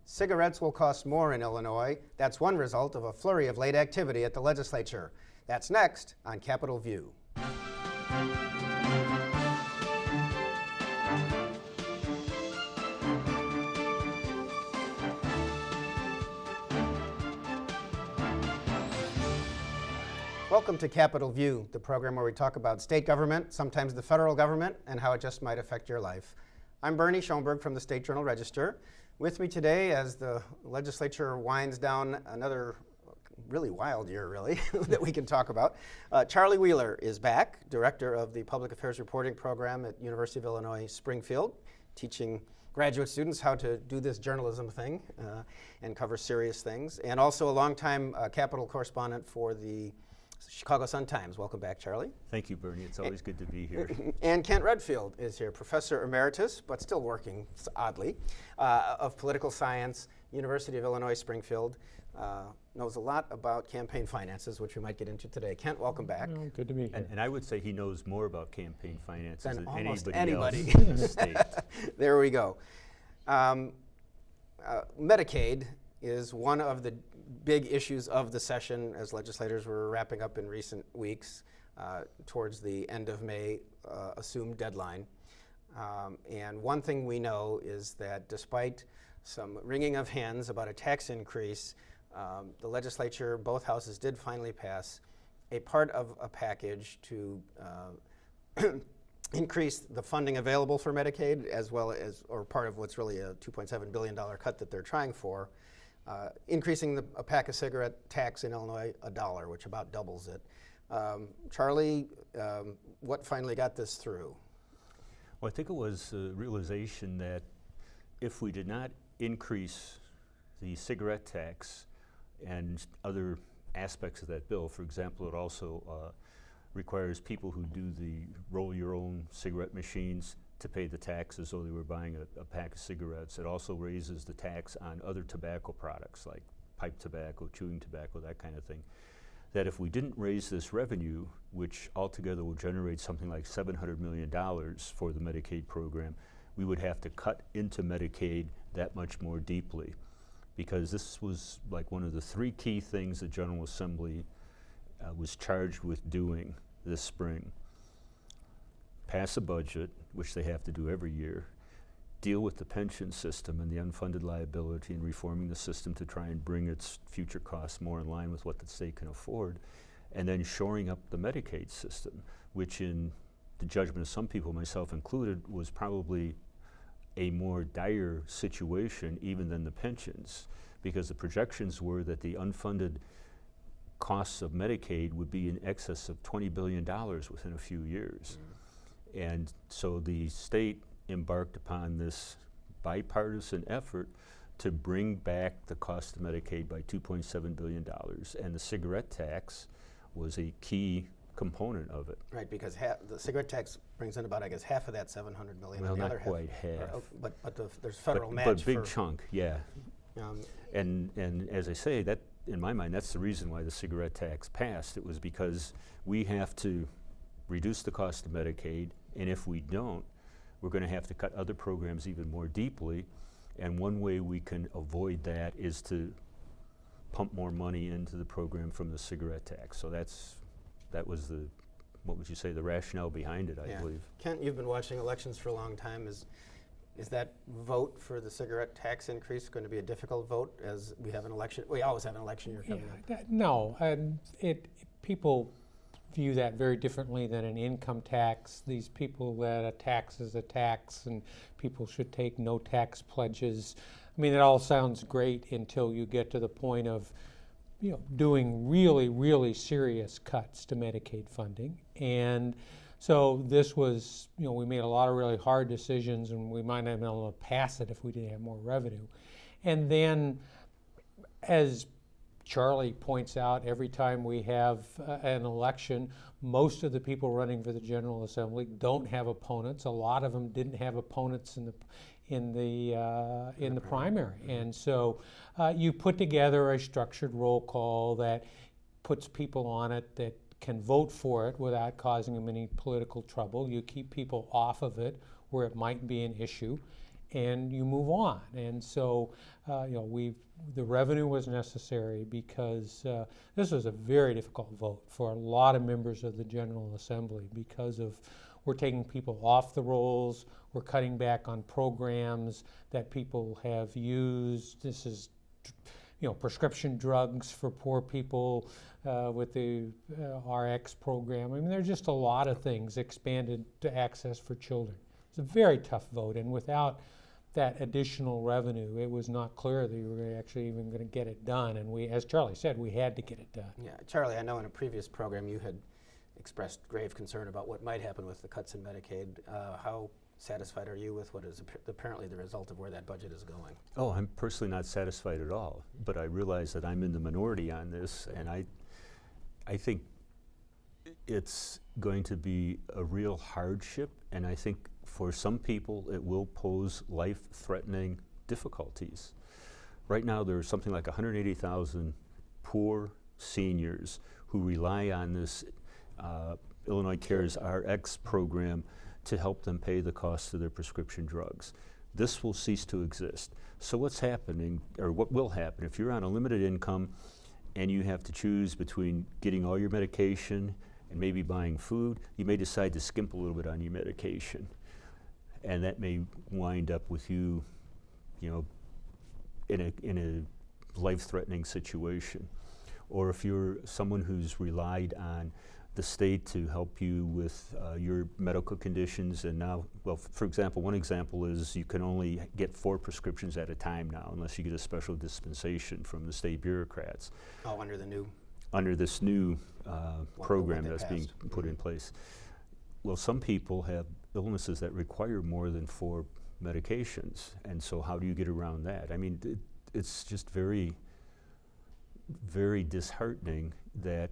Cigarettes will cost more in Illinois. That's one result of a flurry of late activity at the legislature. That's next on Capitol View. Welcome to Capitol View, the program where we talk about state government, sometimes the federal government, and how it just might affect your life. I'm Bernard Schoenburg from the State Journal-Register. With me today, as the legislature winds down another really wild year, really, that we can talk about, Charlie Wheeler is back, director of the Public Affairs Reporting Program at University of Illinois Springfield, teaching graduate students how to do this journalism thing and cover serious things, and also a longtime Capitol correspondent for the Chicago Sun-Times. Welcome back, Charlie. Thank you, Bernie. It's always good to be here. And Kent Redfield is here, professor emeritus, but still working, oddly, of political science, University of Illinois Springfield. Knows a lot about campaign finances, which we might get into today. Kent, welcome back. Oh, good to be here. And I would say he knows more about campaign finances than than almost anybody anybody else in the state. There we go. Medicaid is one of the big issues of the session as legislators were wrapping up in recent weeks towards the end of May assumed deadline. And one thing we know is that despite some wringing of hands about a tax increase, the legislature, both houses, did finally pass a part of a package to increase the funding available for Medicaid, as well as, or part of what's really a $2.7 billion cut that they're trying for, increasing a pack of cigarette tax in Illinois $1, which about doubles it. Charlie, what finally got this through? Well, I think it was a realization that if we did not increase the cigarette tax and other aspects of that bill, for example, it also requires people who do the roll your own cigarette machines to pay the tax as though they were buying a pack of cigarettes. It also raises the tax on other tobacco products like pipe tobacco, chewing tobacco, that kind of thing. That if we didn't raise this revenue, which altogether will generate something like $700 million for the Medicaid program, we would have to cut into Medicaid that much more deeply. Because this was like one of the three key things the General Assembly was charged with doing this spring. Pass a budget, which they have to do every year, deal with the pension system and the unfunded liability and reforming the system to try and bring its future costs more in line with what the state can afford, and then shoring up the Medicaid system, which in the judgment of some people, myself included, was probably a more dire situation even than the pensions, because the projections were that the unfunded costs of Medicaid would be in excess of $20 billion within a few years. And so the state embarked upon this bipartisan effort to bring back the cost of Medicaid by $2.7 billion, and the cigarette tax was a key component of it. Right, because the cigarette tax brings in about, I guess, half of that $700 million. Well, and the not other quite half. But there's federal match. But big chunk, yeah. And as I say, that in my mind, that's the reason why the cigarette tax passed. It was because we have to reduce the cost of Medicaid, and if we don't, we're going to have to cut other programs even more deeply. And one way we can avoid that is to pump more money into the program from the cigarette tax. So that was the, what would you say, the rationale behind it, I believe. Kent, you've been watching elections for a long time. Is that vote for the cigarette tax increase going to be a difficult vote as we have an election? We always have an election year coming up. No, people view that very differently than an income tax. These people that a tax is a tax and people should take no tax pledges. I mean, it all sounds great until you get to the point of doing really, really serious cuts to Medicaid funding. And so this was, we made a lot of really hard decisions, and we might not have been able to pass it if we didn't have more revenue. And then, as Charlie points out, every time we have an election, most of the people running for the General Assembly don't have opponents. A lot of them didn't have opponents in the primary, and so you put together a structured roll call that puts people on it that can vote for it without causing them any political trouble. You keep people off of it where it might be an issue, and you move on. And so, the revenue was necessary because this was a very difficult vote for a lot of members of the General Assembly because of we're taking people off the rolls, we're cutting back on programs that people have used. This is, prescription drugs for poor people with the RX program. I mean, there's just a lot of things expanded to access for children. It's a very tough vote, and without that additional revenue, it was not clear that you were actually even going to get it done. And we, as Charlie said, we had to get it done. Yeah, Charlie, I know in a previous program you had expressed grave concern about what might happen with the cuts in Medicaid. How satisfied are you with what is apparently the result of where that budget is going? Oh, I'm personally not satisfied at all, but I realize that I'm in the minority on this, and I think it's going to be a real hardship, and I think for some people it will pose life-threatening difficulties. Right now there are something like 180,000 poor seniors who rely on this Illinois Cares RX program to help them pay the cost of their prescription drugs. This will cease to exist. So what's happening, or what will happen, if you're on a limited income and you have to choose between getting all your medication and maybe buying food, you may decide to skimp a little bit on your medication. And that may wind up with you, in a life-threatening situation. Or if you're someone who's relied on the state to help you with your medical conditions, and now, well, for example, one example is you can only get 4 prescriptions at a time now, unless you get a special dispensation from the state bureaucrats. Oh, Under this new program that's being put in place. Well, some people have illnesses that require more than 4 medications, and so how do you get around that? I mean, it's just very, very disheartening that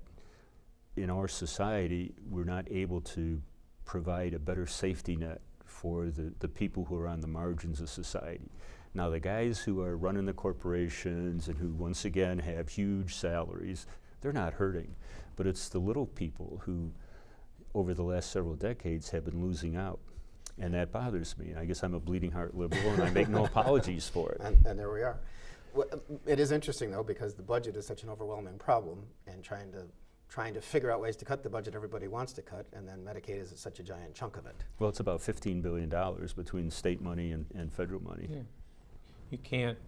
in our society we're not able to provide a better safety net for the people who are on the margins of society. Now, the guys who are running the corporations and who once again have huge salaries, they're not hurting, but it's the little people who over the last several decades have been losing out, and that bothers me. I guess I'm a bleeding heart liberal and I make no apologies for it. And there we are. Well, it is interesting though, because the budget is such an overwhelming problem, and trying to figure out ways to cut the budget everybody wants to cut, and then Medicaid is such a giant chunk of it. Well, it's about $15 billion between state money and federal money. Yeah. You can't,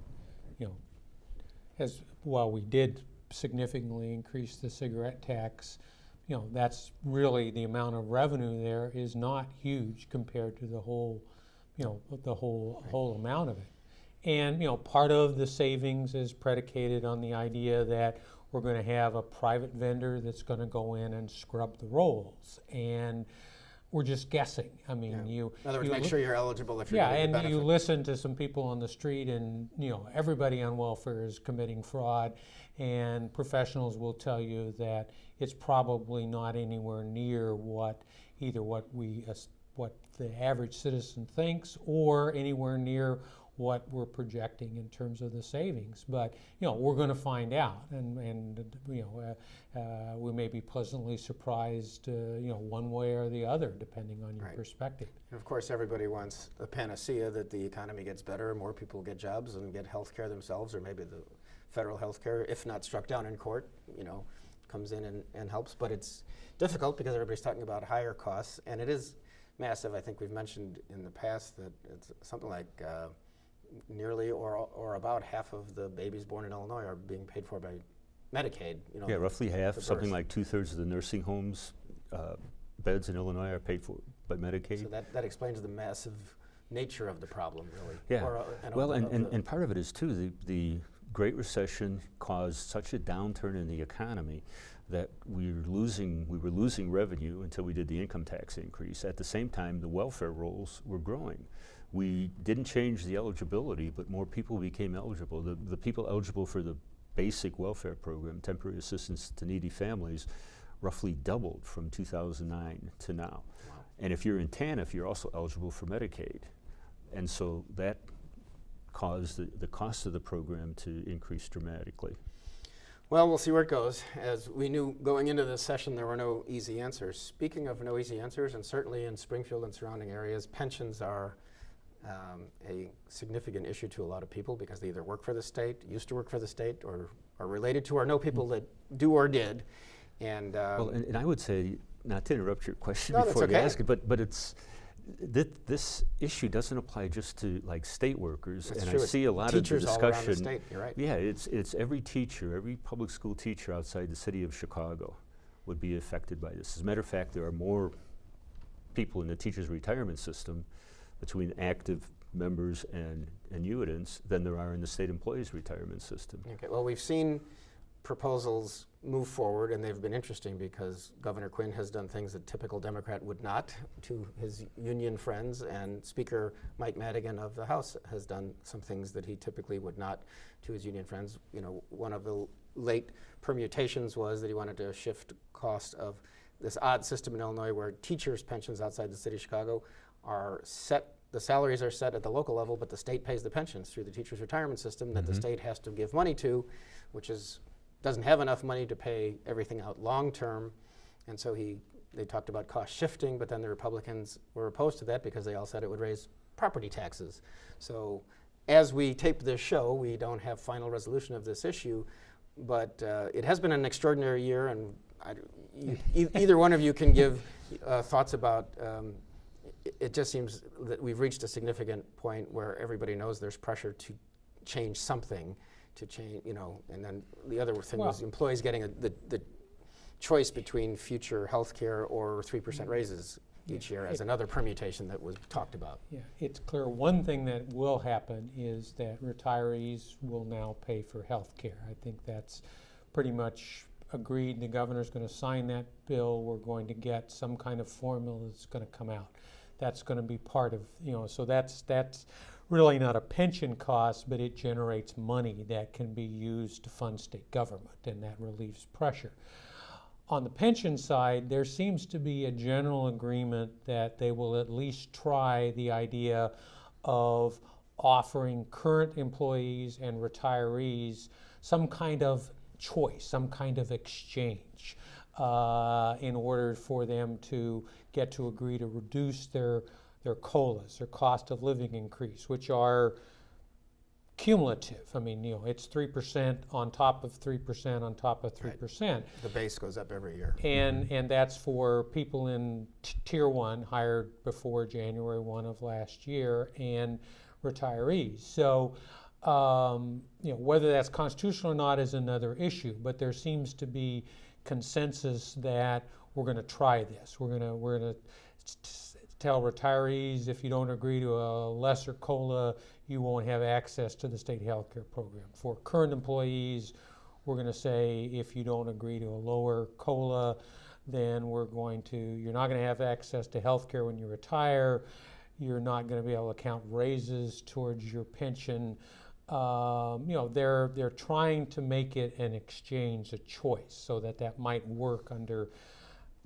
while we did significantly increase the cigarette tax, that's really the amount of revenue there is not huge compared to the whole, whole amount of it. And, part of the savings is predicated on the idea that we're going to have a private vendor that's going to go in and scrub the rolls. And we're just guessing. I mean, in other words, make sure you're eligible if you're getting the benefit. You listen to some people on the street, and everybody on welfare is committing fraud, and professionals will tell you that it's probably not anywhere near what the average citizen thinks, or anywhere near what we're projecting in terms of the savings. But we're going to find out, and we may be pleasantly surprised one way or the other, depending on your perspective. And of course, everybody wants a panacea that the economy gets better, more people get jobs and get health care themselves, or maybe the federal health care, if not struck down in court, comes in and helps. But it's difficult because everybody's talking about higher costs, and it is massive. I think we've mentioned in the past that it's something like nearly or about half of the babies born in Illinois are being paid for by Medicaid. Yeah, roughly half. Something like 2/3 of the nursing homes beds in Illinois are paid for by Medicaid. So that explains the massive nature of the problem, really. Yeah. And part of it is too the Great Recession caused such a downturn in the economy that we were losing revenue until we did the income tax increase. At the same time, the welfare rolls were growing. We didn't change the eligibility, but more people became eligible. The people eligible for the basic welfare program, temporary assistance to needy families, roughly doubled from 2009 to now. Wow. And if you're in TANF, you're also eligible for Medicaid. And so that caused the cost of the program to increase dramatically. Well, we'll see where it goes. As we knew going into this session, there were no easy answers. Speaking of no easy answers, and certainly in Springfield and surrounding areas, pensions are a significant issue to a lot of people because they either work for the state, used to work for the state, or are related to or know people that do or did. And, well, and I would say, not to interrupt your question No, before that's you okay. ask it, but it's this issue doesn't apply just to like state workers, That's and true. I see a lot of the Teachers all around the discussion. state, you're right. Yeah, it's every teacher, every public school teacher outside the city of Chicago would be affected by this. As a matter of fact, there are more people in the teachers' retirement system between active members and annuitants than there are in the state employees' retirement system. Okay, well, we've seen proposals move forward, and they've been interesting because Governor Quinn has done things that typical Democrat would not to his union friends, and Speaker Mike Madigan of the House has done some things that he typically would not to his union friends. You know, one of the late permutations was that he wanted to shift cost of this odd system in Illinois where teachers' pensions outside the city of Chicago are set, the salaries are set at the local level, but the state pays the pensions through the teachers' retirement system that the state has to give money to, which doesn't have enough money to pay everything out long term. And so they talked about cost shifting, but then the Republicans were opposed to that because they all said it would raise property taxes. So as we tape this show, we don't have final resolution of this issue, but it has been an extraordinary year, and either one of you can give thoughts about it just seems that we've reached a significant point where everybody knows there's pressure to change something, to change, you know, and then the other thing was employees getting the choice between future health care or 3% raises each year as another permutation that was talked about. Yeah, it's clear one thing that will happen is that retirees will now pay for health care. I think that's pretty much agreed. The governor's going to sign that bill. We're going to get some kind of formula that's going to come out. That's going to be part of, you know, so that's really not a pension cost, but it generates money that can be used to fund state government, and that relieves pressure. On the pension side, there seems to be a general agreement that they will at least try the idea of offering current employees and retirees some kind of choice, some kind of exchange in order for them to get to agree to reduce their COLAs, their cost of living increase, which are cumulative. I mean, you know, it's 3% on top of 3% on top of 3%. Right. The base goes up every year. And that's for people in Tier 1 hired before January 1 of last year and retirees. So, you know, whether that's constitutional or not is another issue, but there seems to be consensus that we're going to try this. We're going to tell retirees if you don't agree to a lesser COLA, you won't have access to the state health care program. For current employees, we're going to say if you don't agree to a lower COLA, then you're not going to have access to health care when you retire. You're not going to be able to count raises towards your pension. You know, they're trying to make it an exchange, a choice, so that might work under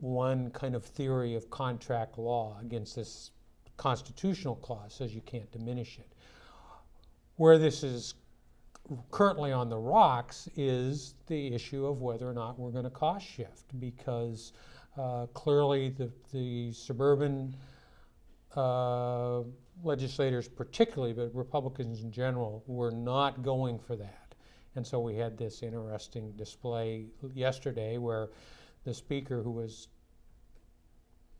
one kind of theory of contract law against this constitutional clause says you can't diminish it. Where this is currently on the rocks is the issue of whether or not we're going to cost shift, because clearly the suburban legislators particularly, but Republicans in general, were not going for that. And so we had this interesting display yesterday where the speaker, who was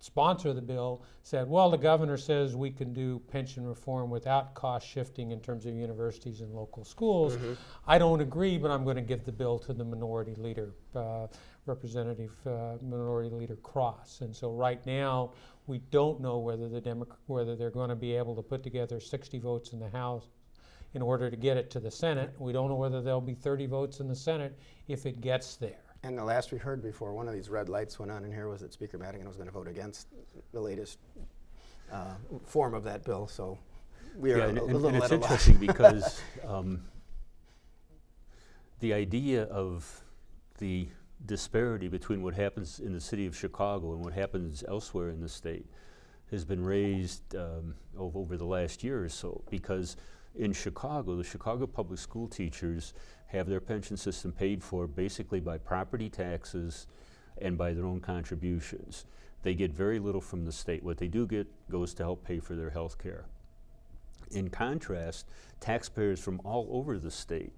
sponsor of the bill, said, well, the governor says we can do pension reform without cost shifting in terms of universities and local schools. I don't agree, but I'm going to give the bill to the minority leader, Representative Minority Leader Cross. And so right now, we don't know whether whether they're going to be able to put together 60 votes in the House in order to get it to the Senate. We don't know whether there'll be 30 votes in the Senate if it gets there. And the last we heard before one of these red lights went on in here was that Speaker Madigan was going to vote against the latest form of that bill. So we are a little and it's at a loss. interesting because the idea of the disparity between what happens in the city of Chicago and what happens elsewhere in the state has been raised over the last year or so, because in Chicago, the Chicago public school teachers have their pension system paid for basically by property taxes and by their own contributions. They get very little from the state. What they do get goes to help pay for their health care. In contrast, taxpayers from all over the state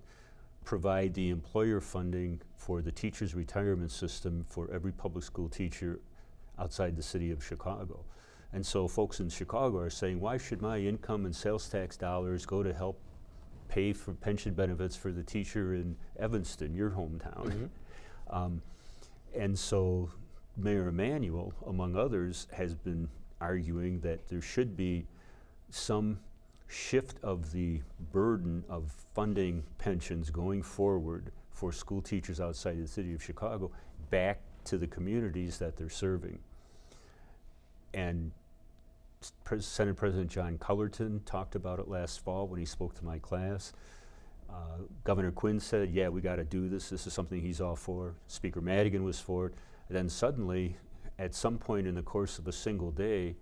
provide the employer funding for the teacher's retirement system for every public school teacher outside the city of Chicago. And so folks in Chicago are saying, why should my income and sales tax dollars go to help pay for pension benefits for the teacher in Evanston, your hometown? Mm-hmm. And so Mayor Emanuel, among others, has been arguing that there should be some shift of the burden of funding pensions going forward for school teachers outside the city of Chicago back to the communities that they're serving. And Senate President John Cullerton talked about it last fall when he spoke to my class. Governor Quinn said, yeah, we got to do this. This is something he's all for. Speaker Madigan was for it. And then suddenly, at some point in the course of a single day,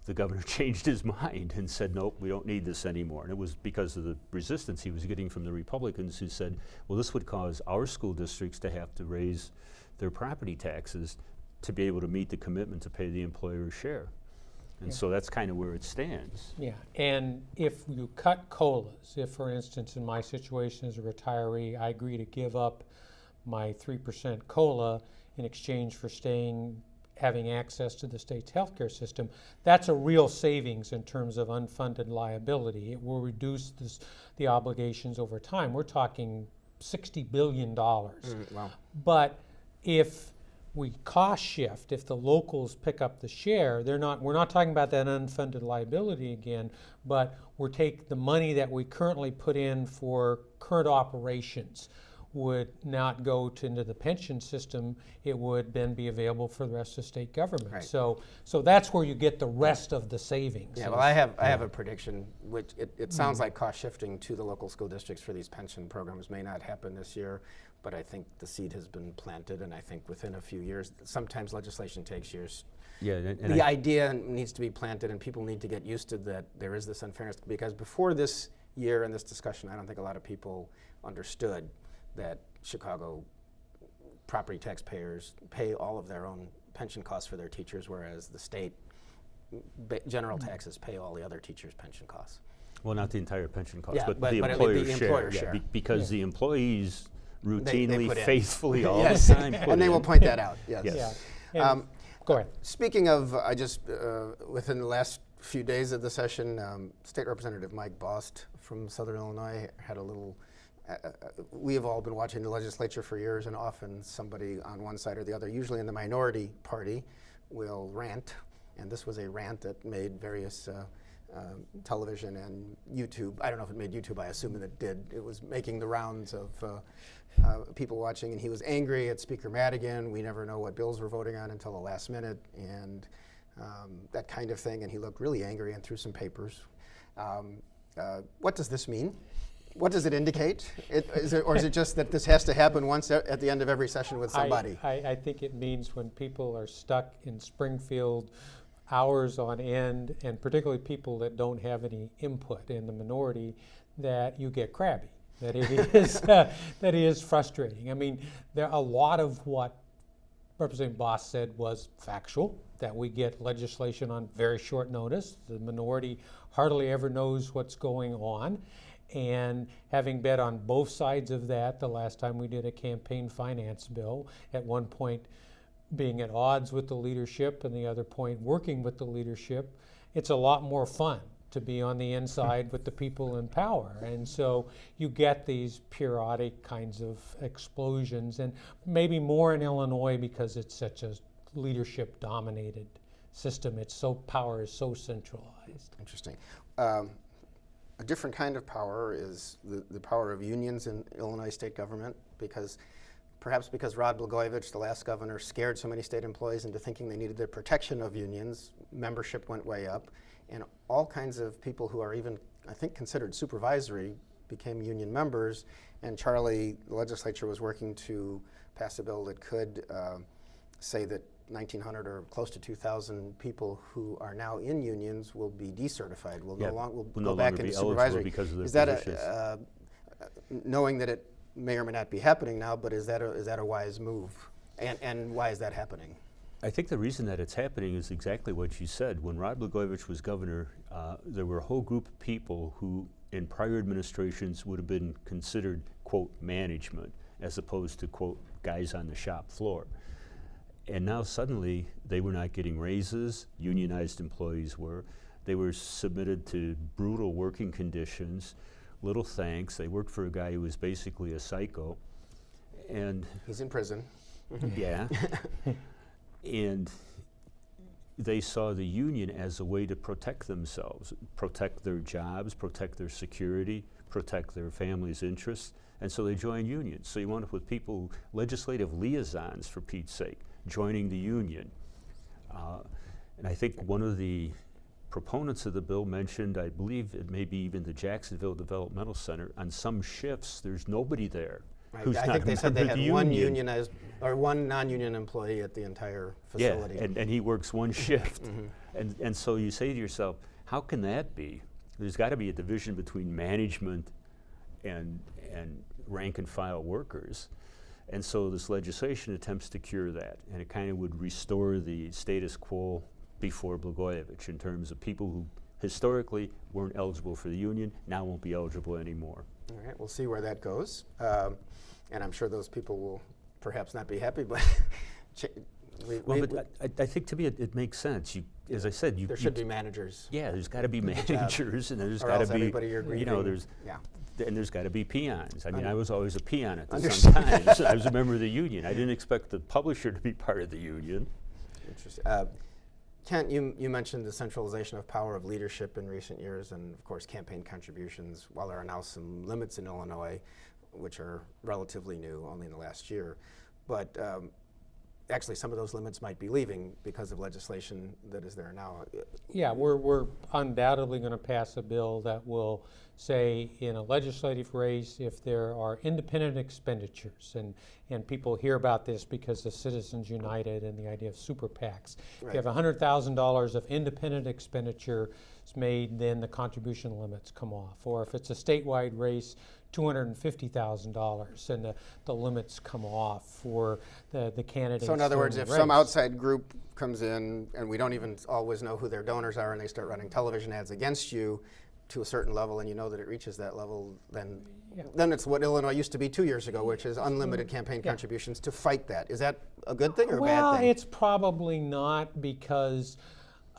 the governor changed his mind and said, nope, we don't need this anymore. And it was because of the resistance he was getting from the Republicans who said, well, this would cause our school districts to have to raise their property taxes to be able to meet the commitment to pay the employer's share. And so that's kind of where it stands. Yeah, and if you cut COLAs, if for instance in my situation as a retiree, I agree to give up my 3% COLA in exchange for having access to the state's healthcare system, that's a real savings in terms of unfunded liability. It will reduce the obligations over time. We're talking $60 billion. Wow. But if we cost shift, if the locals pick up the share, we're not talking about that unfunded liability again, but we're taking the money that we currently put in for current operations would not go into the pension system. It would then be available for the rest of state government. Right. So that's where you get the rest of the savings. Yeah, well, I have a prediction, which it sounds like cost shifting to the local school districts for these pension programs may not happen this year, but I think the seed has been planted, and I think within a few years, sometimes legislation takes years. Yeah, and the idea needs to be planted, and people need to get used to that there is this unfairness, because before this year and this discussion, I don't think a lot of people understood that Chicago property taxpayers pay all of their own pension costs for their teachers, whereas the state general taxes pay all the other teachers' pension costs. Well, not the entire pension cost, Yeah, but but the the employer's employer share. share. Because the employees routinely, put in. faithfully, all Yes, the time and they will point that out. Yes. Yes. Yeah. And go ahead. Speaking of, I just within the last few days of the session, State Representative Mike Bost from Southern Illinois had a little. We have all been watching the legislature for years, and often somebody on one side or the other, usually in the minority party, will rant. And this was a rant that made various television and YouTube. I don't know if it made YouTube. I assume that it did. It was making the rounds of people watching, and he was angry at Speaker Madigan. We never know what bills we're voting on until the last minute, and that kind of thing. And he looked really angry and threw some papers. What does this mean? What does it indicate? Or is it just that this has to happen once at the end of every session with somebody? I think it means when people are stuck in Springfield hours on end, and particularly people that don't have any input in the minority, that you get crabby. That it is that it is frustrating. I mean, a lot of what Representative Bost said was factual, that we get legislation on very short notice. The minority hardly ever knows what's going on. And having been on both sides of that, the last time we did a campaign finance bill, at one point being at odds with the leadership and the other point working with the leadership, it's a lot more fun to be on the inside with the people in power. And so you get these periodic kinds of explosions, and maybe more in Illinois because it's such a leadership dominated system. Power is so centralized. Interesting. A different kind of power is the power of unions in Illinois state government, perhaps because Rod Blagojevich, the last governor, scared so many state employees into thinking they needed the protection of unions. Membership went way up, and all kinds of people who are even, I think, considered supervisory became union members. And Charlie, the legislature was working to pass a bill that could say that 1,900 or close to 2,000 people who are now in unions will be decertified. Will go back into supervisory. Because of their is that positions. Knowing that it may or may not be happening now, but is that a wise move? And why is that happening? I think the reason that it's happening is exactly what you said. When Rod Blagojevich was governor, there were a whole group of people who in prior administrations would have been considered, quote, management, as opposed to, quote, guys on the shop floor. And now suddenly they were not getting raises, unionized employees were. They were submitted to brutal working conditions, little thanks. They worked for a guy who was basically a psycho. And he's in prison. yeah. And they saw the union as a way to protect themselves, protect their jobs, protect their security, protect their family's interests, and so they joined unions. So you wound up with people, legislative liaisons, for Pete's sake, joining the union. And I think one of the proponents of the bill mentioned, I believe it may be even the Jacksonville Developmental Center, on some shifts there's nobody there. Right. Who's I not think they said they had the one union. unionized or one non-union employee at the entire facility. Yeah, and he works one shift. And so you say to yourself, how can that be? There's got to be a division between management and rank and file workers. And so this legislation attempts to cure that, and it kind of would restore the status quo before Blagojevich in terms of people who historically weren't eligible for the union, now won't be eligible anymore. All right, we'll see where that goes. And I'm sure those people will perhaps not be happy, but I think to me it makes sense. As I said, there should be managers. Yeah, there's got to be managers, and there's Or got to else be, everybody you're you know, grieving. and there's got to be peons. I mean, I was always a peon at some times. I was a member of the union. I didn't expect the publisher to be part of the union. Interesting. Kent, you mentioned the centralization of power of leadership in recent years, and of course campaign contributions, while there are now some limits in Illinois, which are relatively new, only in the last year. But actually some of those limits might be leaving because of legislation that is there now. Yeah, we're undoubtedly going to pass a bill that will say in a legislative race if there are independent expenditures, and people hear about this because of Citizens United and the idea of super PACs. Right. If you have $100,000 of independent expenditure made, then the contribution limits come off. Or if it's a statewide race, $250,000 and the limits come off for the candidates. So in other words, in if the some race. outside group comes in and we don't even always know who their donors are and they start running television ads against you to a certain level and you know that it reaches that level, then it's what Illinois used to be 2 years ago, which is unlimited campaign contributions to fight that. Is that a good thing or a bad thing? Well, it's probably not because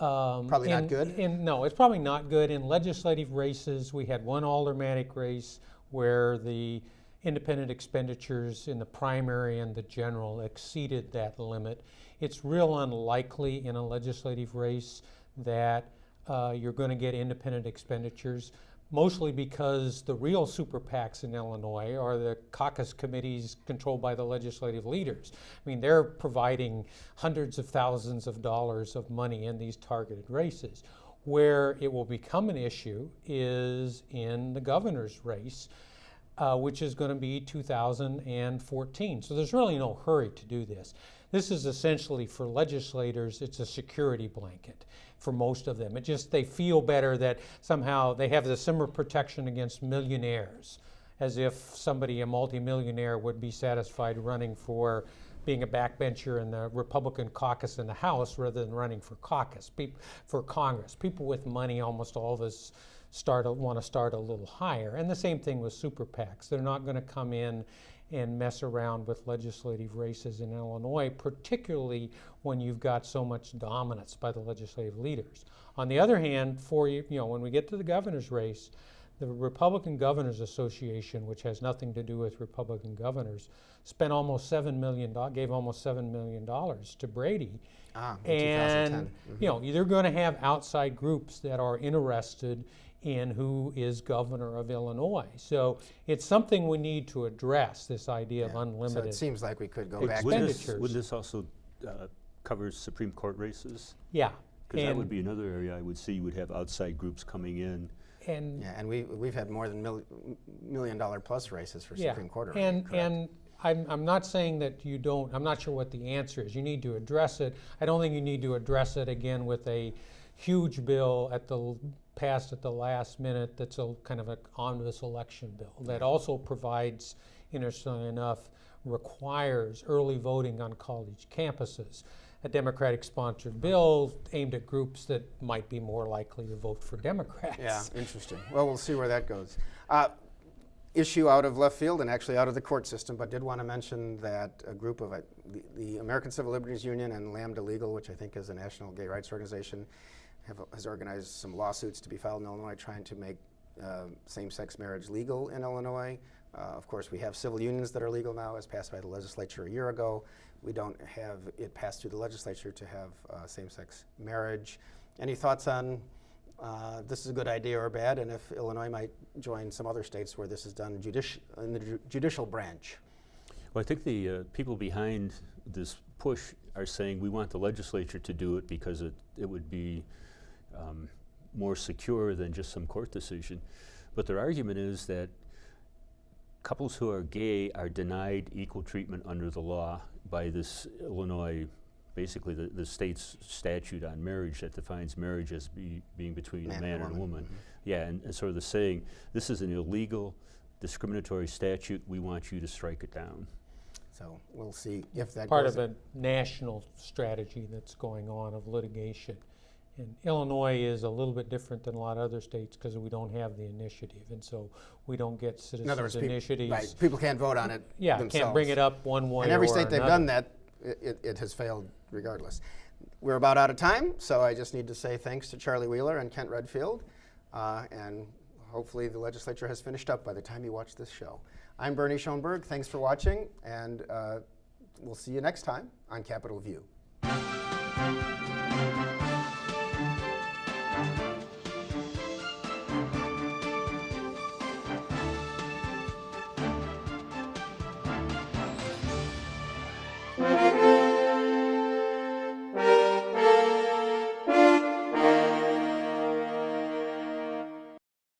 Probably not good? No, it's probably not good. In legislative races, we had one aldermanic race where the independent expenditures in the primary and the general exceeded that limit. It's real unlikely in a legislative race that you're going to get independent expenditures, mostly because the real super PACs in Illinois are the caucus committees controlled by the legislative leaders. I mean, they're providing hundreds of thousands of dollars of money in these targeted races. Where it will become an issue is in the governor's race, which is going to be 2014. So there's really no hurry to do this. This is essentially, for legislators, it's a security blanket for most of them. They feel better that somehow they have the similar protection against millionaires, as if somebody, a multimillionaire, would be satisfied running for being a backbencher in the Republican caucus in the House rather than running for for Congress. People with money, almost all of us, want to start a little higher. And the same thing with super PACs. They're not going to come in and mess around with legislative races in Illinois, particularly when you've got so much dominance by the legislative leaders. On the other hand, when we get to the governor's race, the Republican Governors Association, which has nothing to do with Republican governors, spent almost $7 million, gave almost $7 million to Brady. In 2010. They're going to have outside groups that are interested in who is governor of Illinois. So it's something we need to address, this idea of unlimited. So it seems like we could go back. expenditures. Would this also cover Supreme Court races? Yeah. Because that would be another area I would see you would have outside groups coming in. And we've had more than $1 million plus races for Supreme Court. And I'm not saying that you don't. I'm not sure what the answer is. You need to address it. I don't think you need to address it again with a huge bill passed at the last minute. That's a kind of an omnibus election bill that also provides, interestingly enough, requires early voting on college campuses. a Democratic-sponsored bill aimed at groups that might be more likely to vote for Democrats. Yeah, interesting. Well, we'll see where that goes. Issue out of left field and actually out of the court system, but did want to mention that a group of the American Civil Liberties Union and Lambda Legal, which I think is a national gay rights organization, has organized some lawsuits to be filed in Illinois trying to make same-sex marriage legal in Illinois. Of course, we have civil unions that are legal now, as passed by the legislature a year ago. We don't have it passed through the legislature to have same-sex marriage. Any thoughts on this is a good idea or bad, and if Illinois might join some other states where this is done in the judicial branch? Well, I think the people behind this push are saying we want the legislature to do it because it would be more secure than just some court decision. But their argument is that couples who are gay are denied equal treatment under the law by this Illinois, basically the state's statute on marriage that defines marriage as being between a man and a woman. Mm-hmm. Yeah, and sort of the saying, this is an illegal, discriminatory statute, we want you to strike it down. So we'll see if that part goes of a national strategy that's going on of litigation. And Illinois is a little bit different than a lot of other states because we don't have the initiative, and so we don't get citizens' initiatives. Right, people can't vote on it themselves. Can't bring it up one way or another. And every state they've done that, it has failed regardless. We're about out of time, so I just need to say thanks to Charlie Wheeler and Kent Redfield, and hopefully the legislature has finished up by the time you watch this show. I'm Bernard Schoenburg. Thanks for watching, and we'll see you next time on Capitol View.